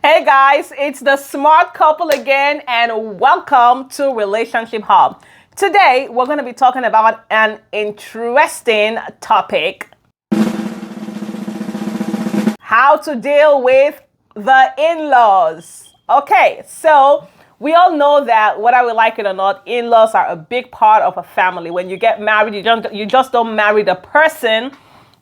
Hey guys, it's the smart couple again, and welcome to Relationship Hub. Today, we're going to be talking about an interesting topic: how to deal with the in-laws. Okay, so we all know that whether we like it or not, in-laws are a big part of a family. When you get married, you just don't marry the person,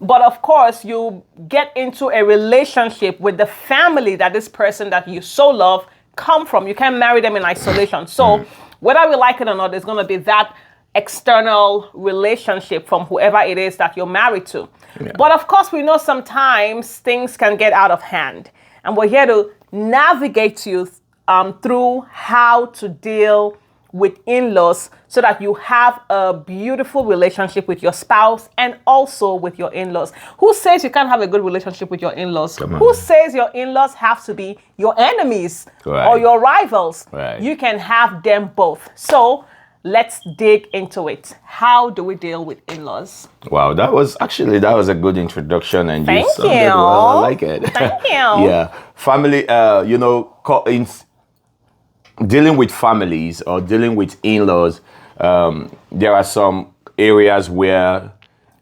but of course you get into a relationship with the family that this person that you so love come from. You can't marry them in isolation. So whether we like it or not, there's going to be that external relationship from whoever it is that you're married to. Yeah. But of course, we know sometimes things can get out of hand. And we're here to navigate you through how to deal with in-laws so that you have a beautiful relationship with your spouse and also with your in-laws. Who says you can't have a good relationship with your in-laws? Who says your in-laws have to be your enemies or your rivals? You can have them both. So let's dig into it. How do we deal with in-laws? Wow, that was a good introduction, and Thank you sounded you. well. I like it. Thank you. Yeah, family. Dealing with families or dealing with in-laws, there are some areas where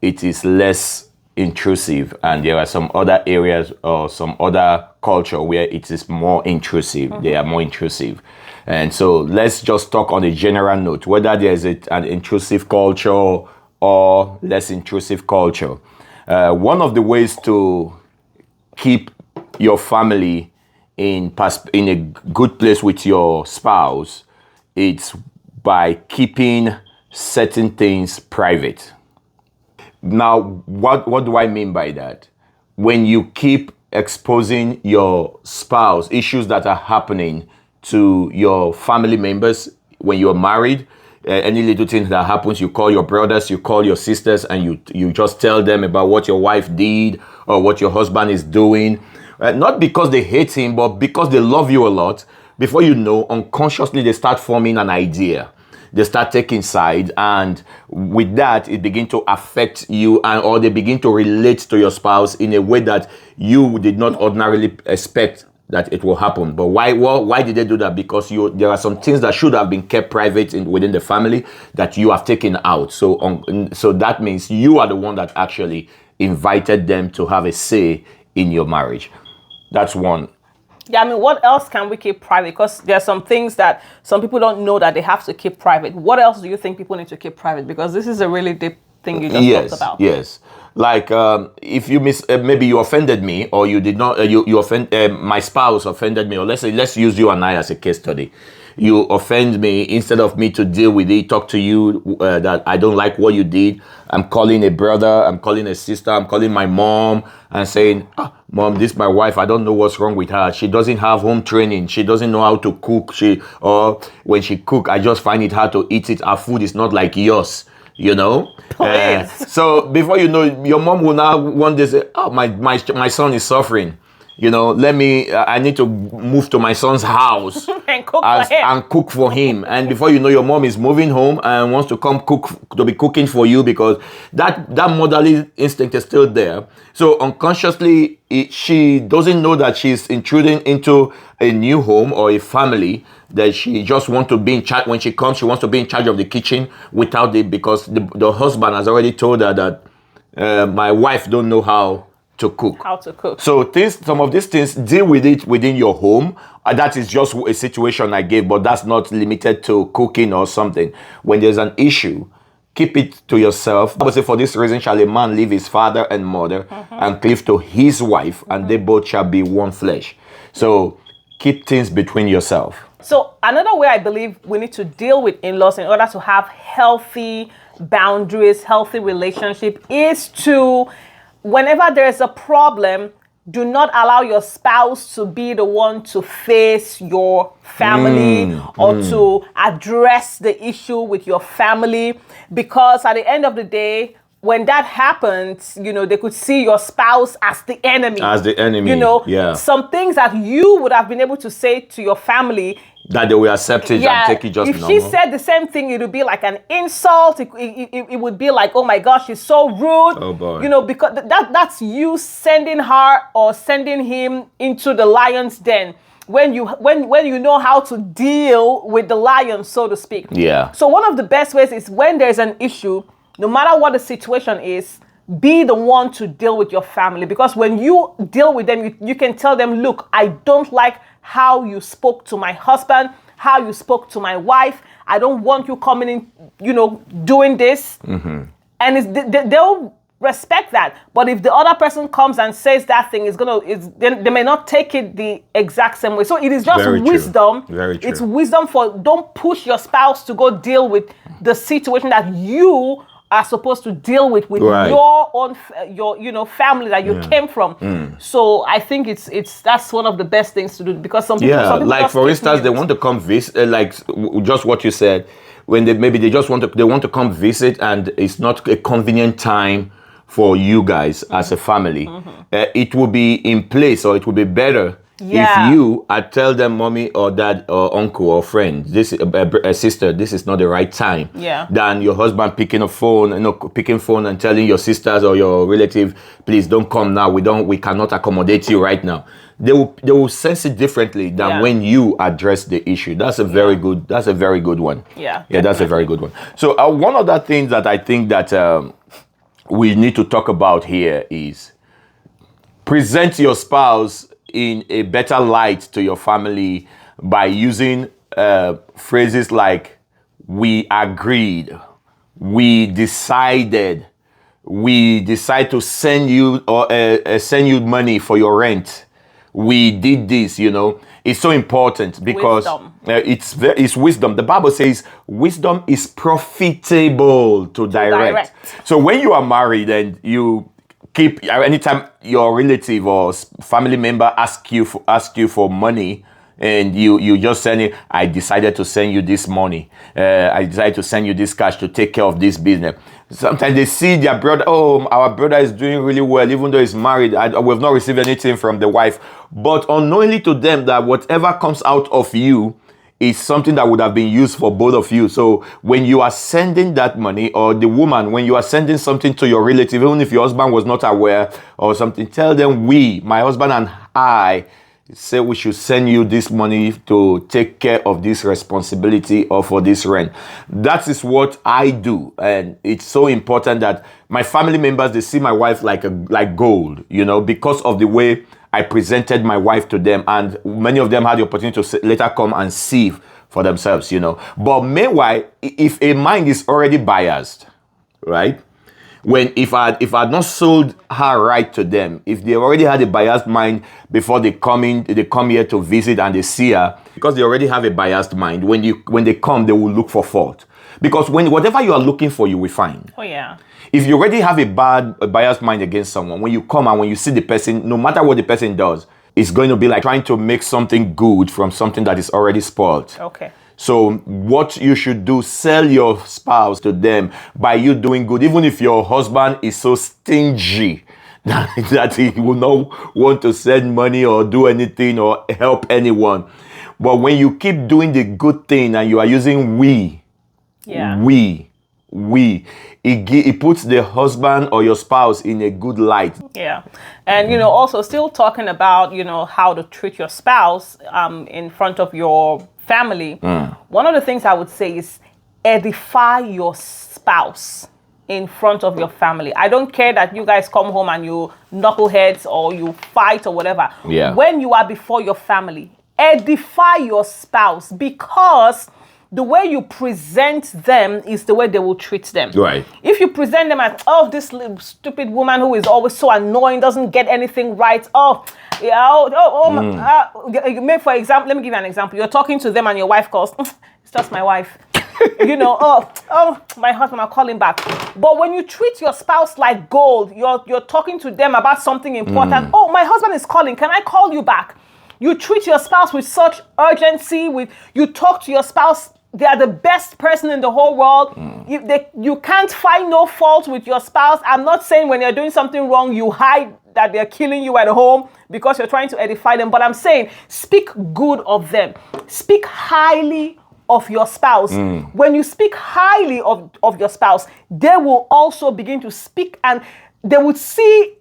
it is less intrusive, and there are some other areas or some other culture where it is more intrusive. They are more intrusive. And so let's just talk on a general note, whether there's an intrusive culture or less intrusive culture. One of the ways to keep your family in a good place with your spouse, it's by keeping certain things private. Now, what do I mean by that? When you keep exposing your spouse issues that are happening to your family members when you're married, any little thing that happens, you call your brothers, you call your sisters, and you just tell them about what your wife did or what your husband is doing. Not because they hate him, but because they love you a lot. Before you know, unconsciously they start forming an idea. They start taking sides, and with that, it begins to affect you, or they begin to relate to your spouse in a way that you did not ordinarily expect that it will happen. But why did they do that? Because there are some things that should have been kept private within the family that you have taken out. So that means you are the one that actually invited them to have a say in your marriage. That's one. Yeah, I mean, what else can we keep private? Because there are some things that some people don't know that they have to keep private. What else do you think people need to keep private? Because this is a really deep thing you just talked about. Yes. Like if you maybe you offended me, or you did not, you offend my spouse offended me, or let's use you and I as a case study. You offend me, instead of me to deal with it, talk to you that I don't like what you did. I'm calling a brother, I'm calling a sister, I'm calling my mom and saying, Mom, this is my wife. I don't know what's wrong with her. She doesn't have home training. She doesn't know how to cook. Or when she cook, I just find it hard to eat it. Our food is not like yours. You know, so before you know, your mom will now one day say, "Oh, my son is suffering. You know, I need to move to my son's house and cook for him." And before you know, your mom is moving home and wants to be cooking for you, because that motherly instinct is still there. So unconsciously, she doesn't know that she's intruding into a new home or a family that she just wants to be in charge. When she comes, she wants to be in charge of the kitchen because the husband has already told her that my wife don't know how to cook. So some of these things, deal with it within your home. That is just a situation I gave, but that's not limited to cooking or something. When there's an issue, keep it to yourself. I would say, for this reason shall a man leave his father and mother and cleave to his wife, and they both shall be one flesh. So keep things between yourself. So another way I believe we need to deal with in-laws in order to have healthy boundaries, healthy relationship, is to, whenever there's a problem, do not allow your spouse to be the one to face your family or to address the issue with your family, because at the end of the day, when that happens, they could see your spouse as the enemy. Some things that you would have been able to say to your family, that they will accept it and take it just normal. If she said the same thing, it would be like an insult. It would be like, oh my gosh, she's so rude. Oh boy. Because that's you sending her or sending him into the lion's den. when you know how to deal with the lion, so to speak. Yeah. So one of the best ways is when there's an issue, no matter what the situation is, be the one to deal with your family, because when you deal with them, you can tell them, look, I don't like how you spoke to my husband, how you spoke to my wife. I don't want you coming in, doing this. And they'll respect that. But if the other person comes and says that thing, they may not take it the exact same way. So it is just wisdom. Very true. It's wisdom don't push your spouse to go deal with the situation that you are supposed to deal with your own family that you came from. So I think that's one of the best things to do, because some people like for instance, they want to come visit, just what you said, when they just want to come visit, and it's not a convenient time for you guys as a family. It will be in place, or it will be better if you tell them, mommy or dad or uncle or friend, this a sister, this is not the right time. Than your husband picking phone and telling your sisters or your relative, please don't come now. We cannot accommodate you right now. They will sense it differently than when you address the issue. That's a very good. That's a very good one. That's a very good one. So one other thing that I think that we need to talk about here is present your spouse in a better light to your family by using phrases like "we agreed," "we decided," "we decide to send you money for your rent," "we did this." It's so important because it's wisdom. The Bible says wisdom is profitable to direct. So when you are married and you keep, anytime your relative or family member ask you for money, and you just send it, I decided to send you this money. I decided to send you this cash to take care of this business. Sometimes they see their brother, our brother is doing really well, even though he's married. We've not received anything from the wife. But unknowingly to them, that whatever comes out of you is something that would have been used for both of you. So when you are sending that money, or the woman, when you are sending something to your relative, even if your husband was not aware or something, tell them, my husband and I, say we should send you this money to take care of this responsibility or for this rent. That is what I do. And it's so important that my family members, they see my wife like gold, because of the way I presented my wife to them. And many of them had the opportunity to later come and see for themselves, But meanwhile, if a mind is already biased, right? If I had not sold her right to them, if they already had a biased mind before they come here to visit and they see her, because they already have a biased mind, when they come, they will look for fault. Because whatever you are looking for, you will find. If you already have a biased mind against someone, when you come and when you see the person, no matter what the person does, it's going to be like trying to make something good from something that is already spoiled. So what you should do, sell your spouse to them by you doing good, even if your husband is so stingy that he will not want to send money or do anything or help anyone. But when you keep doing the good thing and you are using it puts the husband or your spouse in a good light. And also still talking about how to treat your spouse in front of your family. One of the things I would say is edify your spouse in front of your family. I don't care that you guys come home and you knuckleheads or you fight or whatever. When you are before your family, edify your spouse, because the way you present them is the way they will treat them. If you present them as, this little stupid woman who is always so annoying, doesn't get anything right. For example, let me give you an example. You're talking to them and your wife calls, it's just my wife. My husband, I'll call him back. But when you treat your spouse like gold, you're talking to them about something important. My husband is calling. Can I call you back? You treat your spouse with such urgency. You talk to your spouse. They are the best person in the whole world. You can't find no fault with your spouse. I'm not saying when you're doing something wrong, you hide that they're killing you at home because you're trying to edify them. But I'm saying, speak good of them. Speak highly of your spouse. When you speak highly of your spouse, they will also begin to speak, and they will see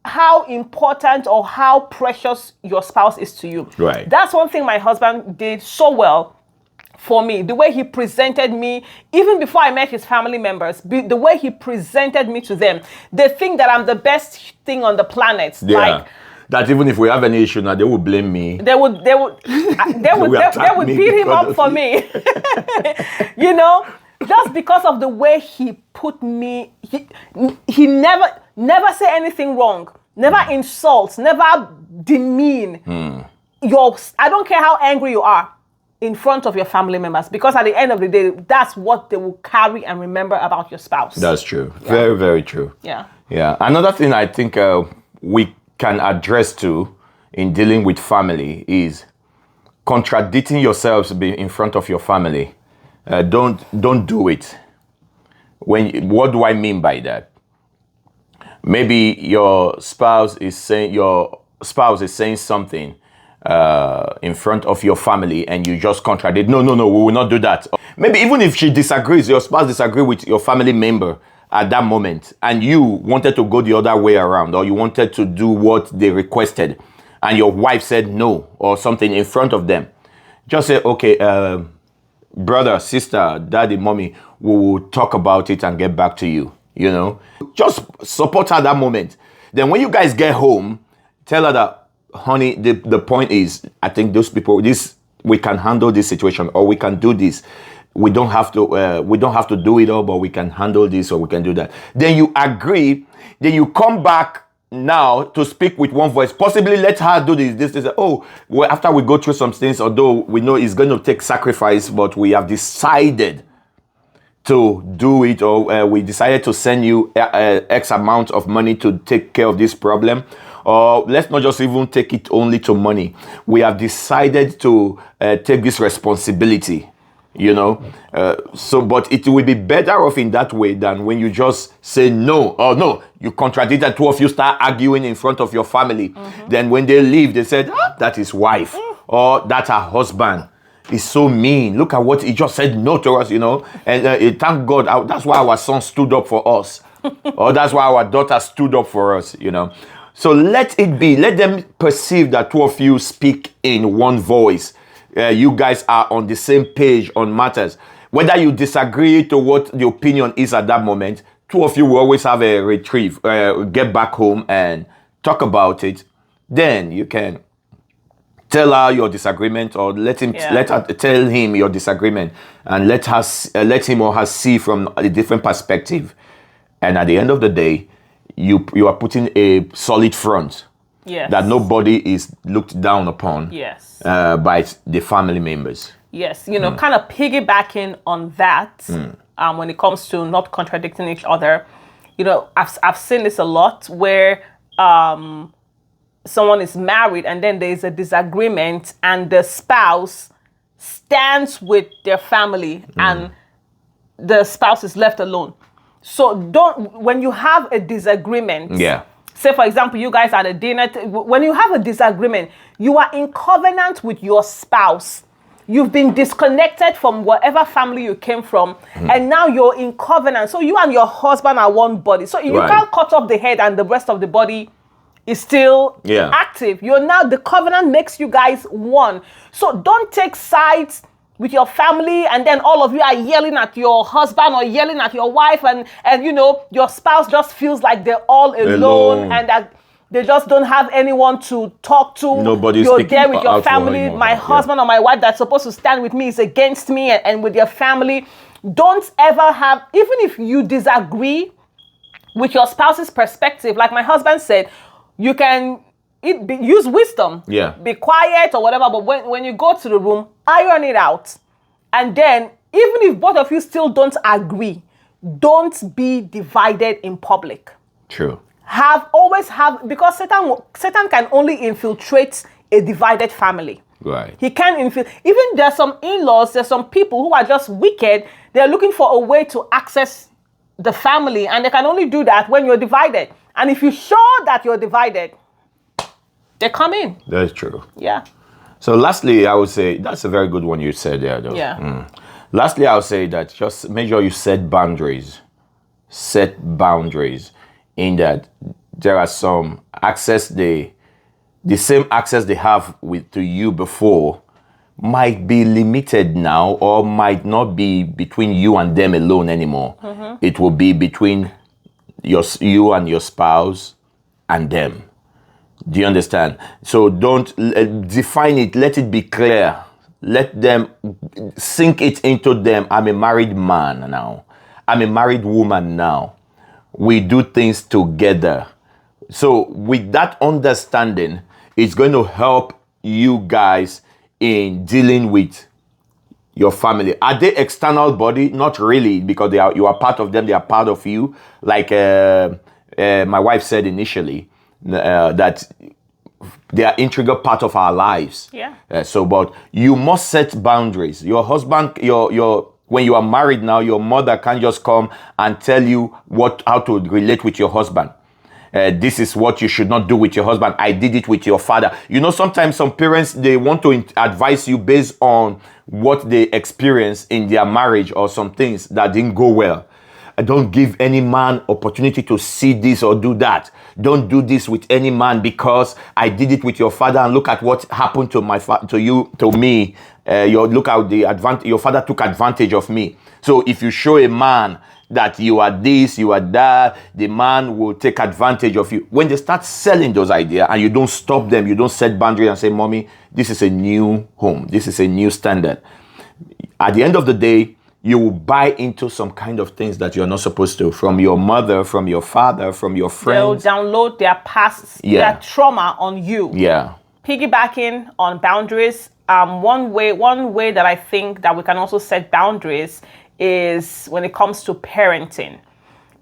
how important or how precious your spouse is to you. Right. That's one thing my husband did so well for me. The way he presented me, even before I met his family members, the way he presented me to them, they think that I'm the best thing on the planet. Yeah. Like, that even if we have any issue now, they will blame me. They would beat him up for me. You know, just because of the way he put me, he never say anything wrong, never insults, never demean. I don't care how angry you are in front of your family members, because at the end of the day, that's what they will carry and remember about your spouse. That's true. Yeah. Very, very true. Yeah. Yeah. Another thing I think we can address too in dealing with family is contradicting yourselves in front of your family. Don't do it. What do I mean by that? Maybe your spouse is saying something in front of your family, and you just contradict. No, we will not do that. Maybe even if she disagrees, your spouse disagrees with your family member at that moment, and you wanted to go the other way around, or you wanted to do what they requested, and your wife said no or something in front of them, just say, okay, brother, sister, daddy, mommy, we will talk about it and get back to you. You know, just support her that moment. Then when you guys get home, tell her that, honey, the point is, I think those people, we can handle this situation, or we can do this. We don't have to do it all, but we can handle this, or we can do that. Then you agree. Then you come back now to speak with one voice. Possibly let her do this. Oh, well, after we go through some things, although we know it's going to take sacrifice, but we have decided to do it, or we decided to send you X amount of money to take care of this problem. Or let's not just even take it only to money. We have decided to take this responsibility. You know, but it will be better off in that way than when you just say no, or no, you contradict, and two of you start arguing in front of your family. Then when they leave, they said, that is wife, or that's her husband. He's so mean. Look at what he just said no to us, you know. And thank God, that's why our son stood up for us. Or that's why our daughter stood up for us, you know. So let it be. Let them perceive that two of you speak in one voice. You guys are on the same page on matters. Whether you disagree to what the opinion is at that moment, two of you will always have a retrieve, get back home and talk about it. Then you can tell her your disagreement, or let her tell him your disagreement, and let him or her see from a different perspective. And at the end of the day, you are putting a solid front. Yes. That nobody is looked down upon. Yes. By the family members. Yes. You know, kind of piggybacking on that, when it comes to not contradicting each other. You know, I've seen this a lot where someone is married and then there's a disagreement, and the spouse stands with their family and the spouse is left alone. So when you have a disagreement, say for example, you guys are at a dinner, when you have a disagreement, you are in covenant with your spouse. You've been disconnected from whatever family you came from, and now you're in covenant. So you and your husband are one body. So you can't cut off the head and the rest of the body is still active. The covenant makes you guys one. So don't take sides with your family, and then all of you are yelling at your husband or yelling at your wife, and you know, your spouse just feels like they're all alone. And that they just don't have anyone to talk to. Nobody's You're there with your family. My husband or my wife that's supposed to stand with me is against me, and with your family. Don't ever have, even if you disagree with your spouse's perspective, like my husband said, you can use wisdom. Be quiet or whatever, but when you go to the room, iron it out. And then, even if both of you still don't agree, don't be divided in public. True. Always have, because Satan can only infiltrate a divided family. Right. He can infiltrate. Even there's some in-laws, there's some people who are just wicked. They're looking for a way to access the family, and they can only do that when you're divided. And if you're sure that you're divided, they come in. That's true. Yeah. So lastly, I would say, that's a very good one you said there, though. Yeah. Lastly, I would say that just make sure you set boundaries. Set boundaries in that there are some access the same access they have to you before might be limited now, or might not be between you and them alone anymore. It will be between you and your spouse and them. Do you understand? So don't define it. Let it be clear. Let them sink it into them. I'm a married man now. I'm a married woman now. We do things together. So with that understanding, it's going to help you guys in dealing with your family. Are they external body? Not really, because you are part of them. They are part of you. Like my wife said initially, that they are integral part of our lives. Yeah. But you must set boundaries. Your husband, when you are married now, your mother can't just come and tell you how to relate with your husband. This is what you should not do with your husband. I did it with your father. Sometimes some parents, they want to advise you based on what they experienced in their marriage or some things that didn't go well. Don't give any man opportunity to see this or do that. Don't do this with any man because I did it with your father, and look at what happened to me. Look how your father took advantage of me. So if you show a man that you are this, you are that, the man will take advantage of you. When they start selling those ideas and you don't stop them, you don't set boundaries and say, Mommy, this is a new home. This is a new standard. At the end of the day, you will buy into some kind of things that you're not supposed to, from your mother, from your father, from your friends. They'll download their past, their trauma on you. Yeah. Piggybacking on boundaries, one way that I think that we can also set boundaries is when it comes to parenting.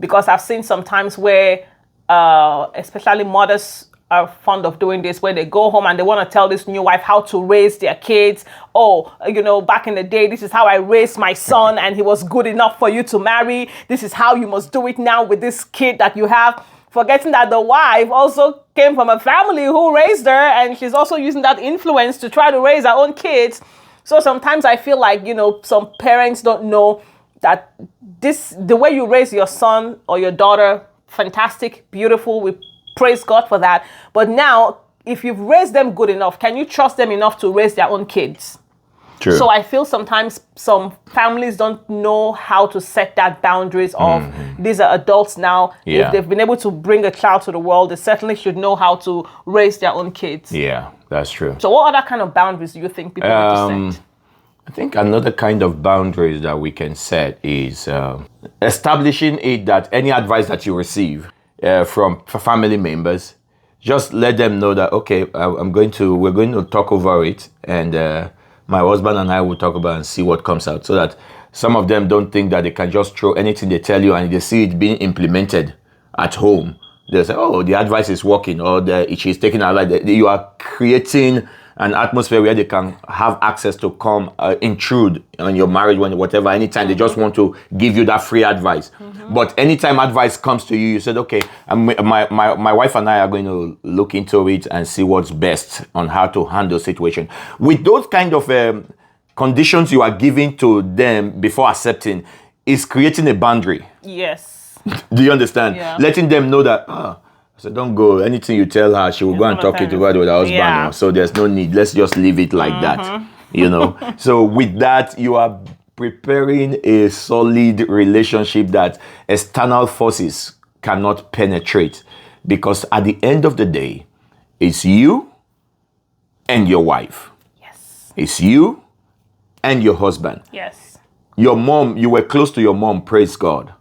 Because I've seen sometimes where, especially mothers are fond of doing this, where they go home and they want to tell this new wife how to raise their kids. Back in the day, this is how I raised my son and he was good enough for you to marry. This is how you must do it now with this kid that you have. Forgetting that the wife also came from a family who raised her, and she's also using that influence to try to raise her own kids. So sometimes I feel like, some parents don't know that the way you raise your son or your daughter, fantastic, beautiful, we praise God for that. But now, if you've raised them good enough, can you trust them enough to raise their own kids? True. So I feel sometimes some families don't know how to set that boundaries of these are adults now. Yeah. If they've been able to bring a child to the world, they certainly should know how to raise their own kids. Yeah, that's true. So what other kind of boundaries do you think people need to set? I think another kind of boundaries that we can set is establishing it that any advice that you receive from family members, just let them know that, okay, we're going to talk over it, and my husband and I will talk about and see what comes out, so that some of them don't think that they can just throw anything they tell you, and they see it being implemented at home. They'll say, oh, the advice is working, or she's taking our life. You are creating an atmosphere where they can have access to come intrude on your marriage, whatever, anytime. They just want to give you that free advice. But anytime advice comes to you, you said, okay, my wife and I are going to look into it and see what's best on how to handle situation. With those kind of conditions you are giving to them before accepting, is creating a boundary. Yes. Do you understand? Yeah. Letting them know that, so don't go. Anything you tell her, she will go and talk it over with her husband. Yeah. So there's no need. Let's just leave it like that. So with that, you are preparing a solid relationship that external forces cannot penetrate. Because at the end of the day, it's you and your wife. Yes. It's you and your husband. Yes. Your mom, you were close to your mom, praise God.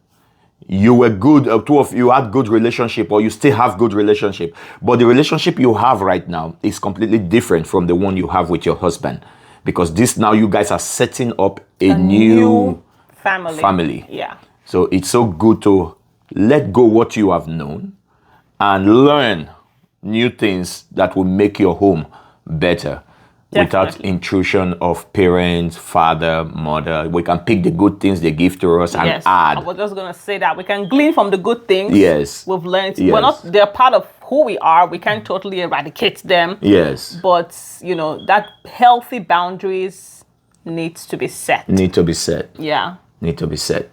You were good, two of you had good relationship, or you still have good relationship. But the relationship you have right now is completely different from the one you have with your husband. Because now you guys are setting up a new family. Yeah. So it's so good to let go what you have known and learn new things that will make your home better. Definitely. Without intrusion of parents, father, mother. We can pick the good things they give to us and Yes. add. I was just going to say that. We can glean from the good things Yes. we've learned. Yes. They're part of who we are. We can't totally eradicate them. Yes. But, that healthy boundaries needs to be set. Need to be set. Yeah. Need to be set.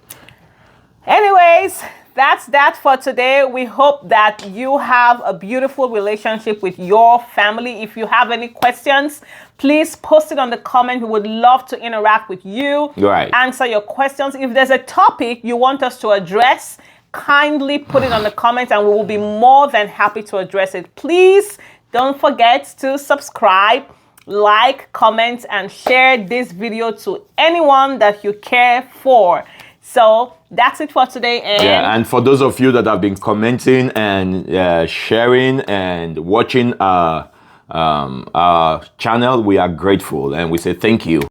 Anyways, that's that for today. We hope that you have a beautiful relationship with your family. If you have any questions, please post it on the comment. We would love to interact with you, Right. answer your questions. If there's a topic you want us to address, kindly put it on the comments and we will be more than happy to address it. Please don't forget to subscribe, like, comment, and share this video to anyone that you care for. So that's it for today. And for those of you that have been commenting and sharing and watching our channel, we are grateful and we say thank you.